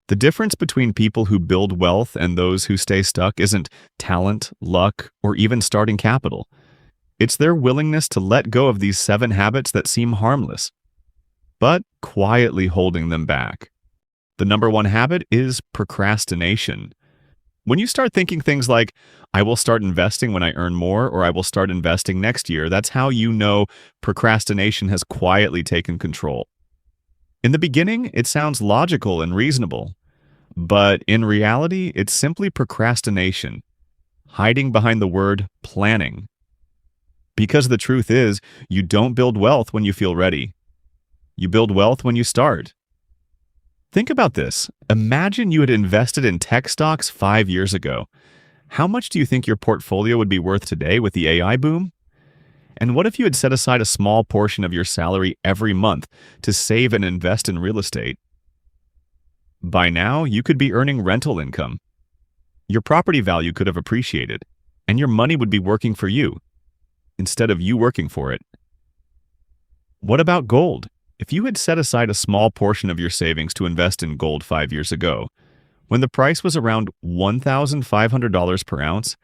The difference between people who build wealth and those who stay stuck isn't talent, luck, or even starting capital. It's their willingness to let go of these 7 habits that seem harmless, but quietly holding them back. The number 1 habit is procrastination. When you start thinking things like, I will start investing when I earn more, or I will start investing next year, that's how you know procrastination has quietly taken control. In the beginning, it sounds logical and reasonable, but in reality, it's simply procrastination, hiding behind the word planning. Because the truth is, you don't build wealth when you feel ready. You build wealth when you start. Think about this. Imagine you had invested in tech stocks 5 years ago. How much do you think your portfolio would be worth today with the AI boom? And what if you had set aside a small portion of your salary every month to save and invest in real estate? By now, you could be earning rental income. Your property value could have appreciated, and your money would be working for you, instead of you working for it. What about gold? If you had set aside a small portion of your savings to invest in gold 5 years ago, when the price was around $1,500 per ounce,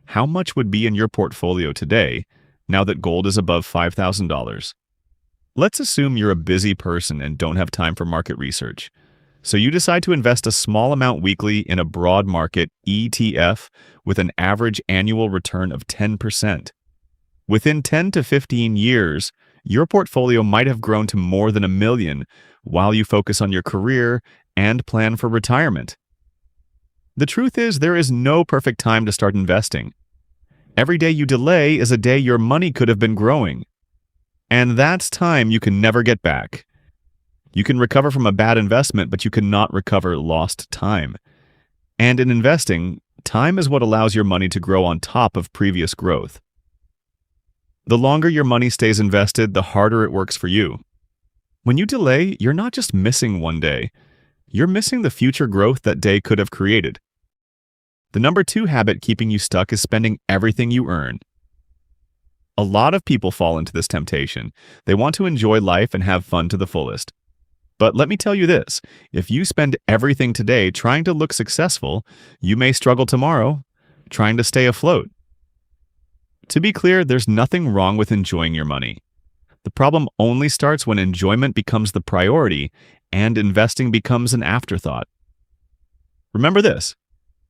how much would be in your portfolio today now that gold is above $5,000? Let's assume you're a busy person and don't have time for market research. So you decide to invest a small amount weekly in a broad market ETF with an average annual return of 10%. Within 10 to 15 years, your portfolio might have grown to more than $1 million while you focus on your career and plan for retirement. The truth is, there is no perfect time to start investing. Every day you delay is a day your money could have been growing. And that's time you can never get back. You can recover from a bad investment, but you cannot recover lost time. And in investing, time is what allows your money to grow on top of previous growth. The longer your money stays invested, the harder it works for you. When you delay, you're not just missing one day. You're missing the future growth that day could have created. The number 2 habit keeping you stuck is spending everything you earn. A lot of people fall into this temptation. They want to enjoy life and have fun to the fullest. But let me tell you this, if you spend everything today trying to look successful, you may struggle tomorrow trying to stay afloat. To be clear, there's nothing wrong with enjoying your money. The problem only starts when enjoyment becomes the priority and investing becomes an afterthought. Remember this,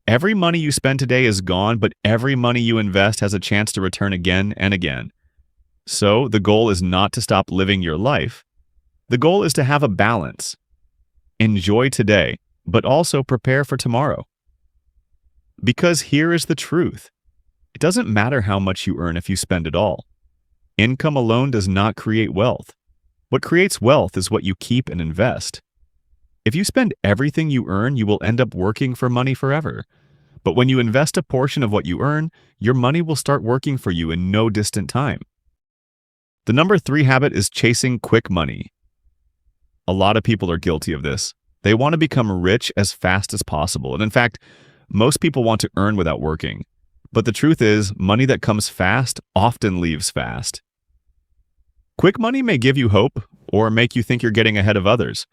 every money you spend today is gone, but every money you invest has a chance to return again and again. So the goal is not to stop living your life. The goal is to have a balance. Enjoy today, but also prepare for tomorrow. Because here is the truth. It doesn't matter how much you earn if you spend it all. Income alone does not create wealth. What creates wealth is what you keep and invest. If you spend everything you earn, you will end up working for money forever. But when you invest a portion of what you earn, your money will start working for you in no distant time. The number 3 habit is chasing quick money. A lot of people are guilty of this. They want to become rich as fast as possible. And in fact, most people want to earn without working. But the truth is, money that comes fast often leaves fast. Quick money may give you hope or make you think you're getting ahead of others.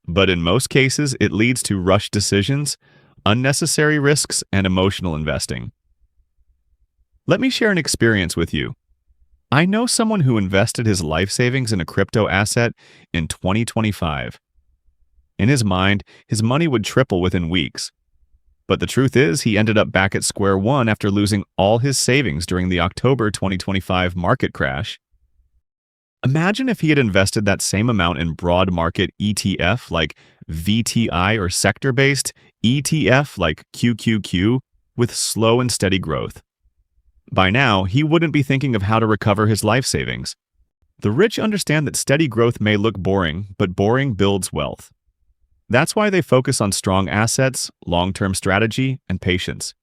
But in most cases, it leads to rushed decisions, unnecessary risks, and emotional investing. Let me share an experience with you. I know someone who invested his life savings in a crypto asset in 2025. In his mind, his money would triple within weeks. But the truth is, he ended up back at square one after losing all his savings during the October 2025 market crash. Imagine if he had invested that same amount in broad market ETF like VTI or sector-based ETF like QQQ with slow and steady growth. By now, he wouldn't be thinking of how to recover his life savings. The rich understand that steady growth may look boring, but boring builds wealth. That's why they focus on strong assets, long-term strategy, and patience.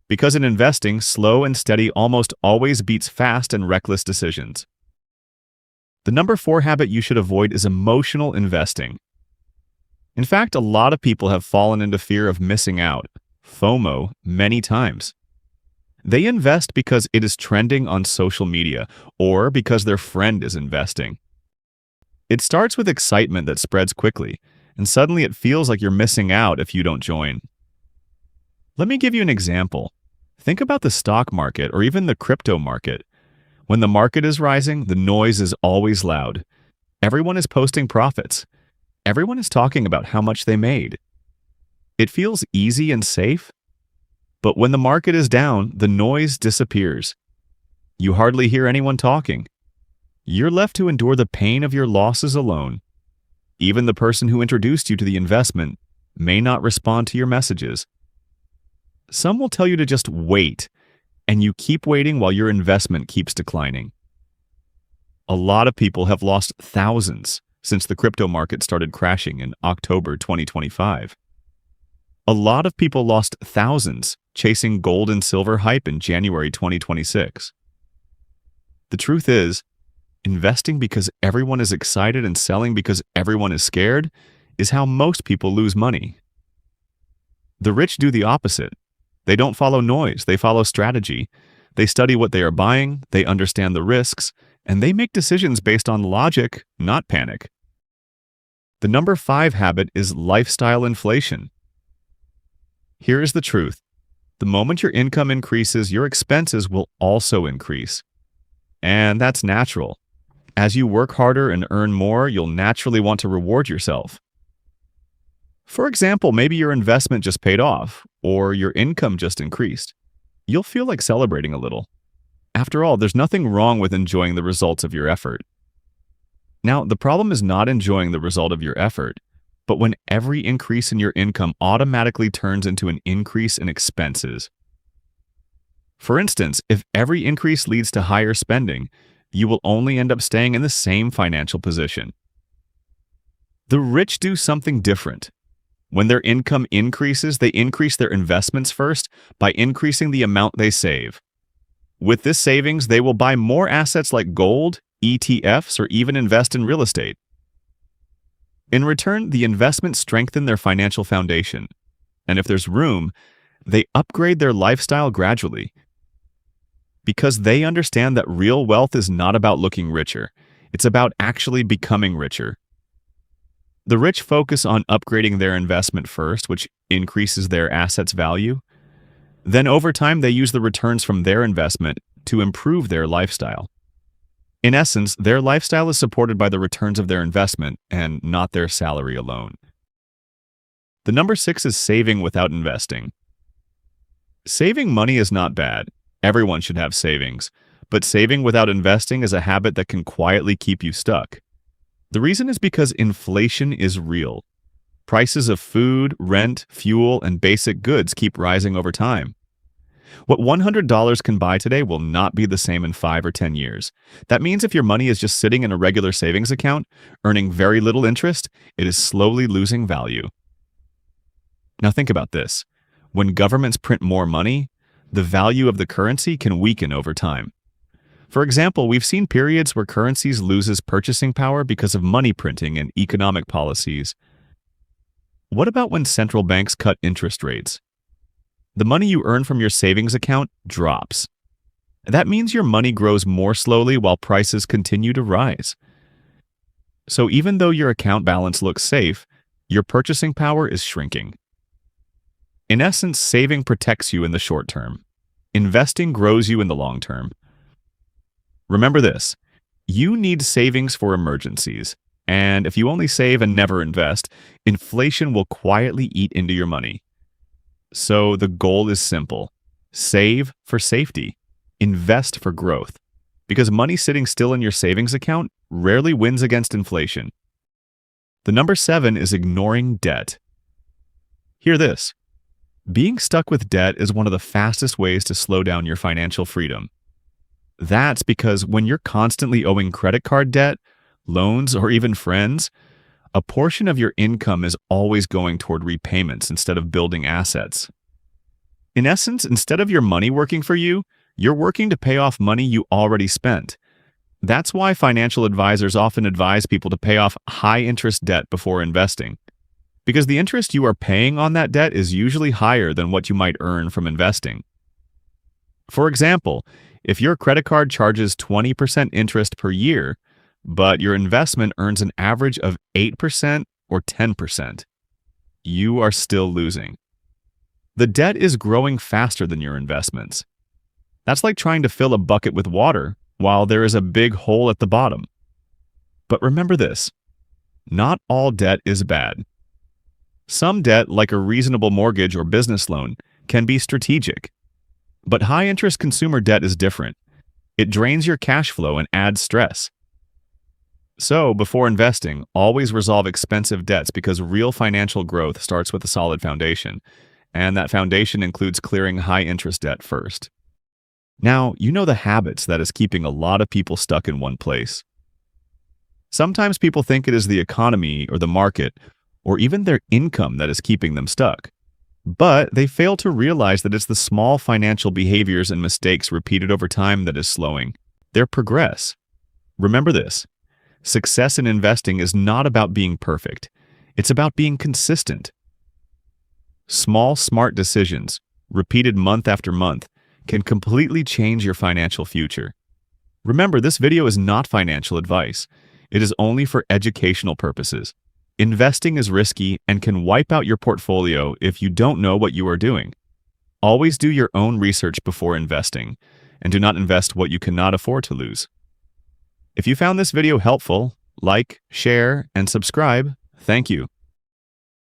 Because in investing, slow and steady almost always beats fast and reckless decisions. The number 4 habit you should avoid is emotional investing. In fact, a lot of people have fallen into fear of missing out, FOMO, many times. They invest because it is trending on social media or because their friend is investing. It starts with excitement that spreads quickly, and suddenly it feels like you're missing out if you don't join. Let me give you an example. Think about the stock market or even the crypto market. When the market is rising, the noise is always loud. Everyone is posting profits. Everyone is talking about how much they made. It feels easy and safe, but when the market is down, the noise disappears. You hardly hear anyone talking. You're left to endure the pain of your losses alone. Even the person who introduced you to the investment may not respond to your messages. Some will tell you to just wait, and you keep waiting while your investment keeps declining. A lot of people have lost thousands since the crypto market started crashing in October 2025. A lot of people lost thousands chasing gold and silver hype in January 2026. The truth is, investing because everyone is excited and selling because everyone is scared is how most people lose money. The rich do the opposite. They don't follow noise, they follow strategy. They study what they are buying, they understand the risks, and they make decisions based on logic, not panic. The number 5 habit is lifestyle inflation. Here is the truth. The moment your income increases, your expenses will also increase. And that's natural. As you work harder and earn more, you'll naturally want to reward yourself. For example, maybe your investment just paid off, or your income just increased. You'll feel like celebrating a little. After all, there's nothing wrong with enjoying the results of your effort. Now, the problem is not enjoying the result of your effort, but when every increase in your income automatically turns into an increase in expenses. For instance, if every increase leads to higher spending, you will only end up staying in the same financial position. The rich do something different. When their income increases, they increase their investments first by increasing the amount they save. With this savings, they will buy more assets like gold, ETFs, or even invest in real estate. In return, the investments strengthen their financial foundation, and if there's room, they upgrade their lifestyle gradually. Because they understand that real wealth is not about looking richer, it's about actually becoming richer. The rich focus on upgrading their investment first, which increases their assets' value. Then over time, they use the returns from their investment to improve their lifestyle. In essence, their lifestyle is supported by the returns of their investment and not their salary alone. The number 6 is saving without investing. Saving money is not bad. Everyone should have savings. But saving without investing is a habit that can quietly keep you stuck. The reason is because inflation is real. Prices of food, rent, fuel, and basic goods keep rising over time. What $100 can buy today will not be the same in 5 or 10 years. That means if your money is just sitting in a regular savings account, earning very little interest, it is slowly losing value. Now think about this. When governments print more money, the value of the currency can weaken over time. For example, we've seen periods where currencies loses purchasing power because of money printing and economic policies. What about when central banks cut interest rates? The money you earn from your savings account drops. That means your money grows more slowly while prices continue to rise. So even though your account balance looks safe, your purchasing power is shrinking. In essence, saving protects you in the short term. Investing grows you in the long term. Remember this, you need savings for emergencies, and if you only save and never invest, inflation will quietly eat into your money. So the goal is simple. Save for safety. Invest for growth. Because money sitting still in your savings account rarely wins against inflation. The number 7 is ignoring debt. Hear this. Being stuck with debt is one of the fastest ways to slow down your financial freedom. That's because when you're constantly owing credit card debt, loans, or even friends, a portion of your income is always going toward repayments instead of building assets. In essence, instead of your money working for you, you're working to pay off money you already spent. That's why financial advisors often advise people to pay off high-interest debt before investing. Because the interest you are paying on that debt is usually higher than what you might earn from investing. For example, if your credit card charges 20% interest per year, but your investment earns an average of 8% or 10%. You are still losing. The debt is growing faster than your investments. That's like trying to fill a bucket with water while there is a big hole at the bottom. But remember this, not all debt is bad. Some debt, like a reasonable mortgage or business loan, can be strategic. But high-interest consumer debt is different. It drains your cash flow and adds stress. So, before investing, always resolve expensive debts because real financial growth starts with a solid foundation, and that foundation includes clearing high-interest debt first. Now, you know the habits that is keeping a lot of people stuck in one place. Sometimes people think it is the economy or the market, or even their income that is keeping them stuck. But they fail to realize that it's the small financial behaviors and mistakes repeated over time that is slowing their progress. Remember this, success in investing is not about being perfect. It's about being consistent. Small, smart decisions, repeated month after month, can completely change your financial future. Remember, this video is not financial advice. It is only for educational purposes. Investing is risky and can wipe out your portfolio if you don't know what you are doing. Always do your own research before investing, and do not invest what you cannot afford to lose. If you found this video helpful, like, share, and subscribe. Thank you.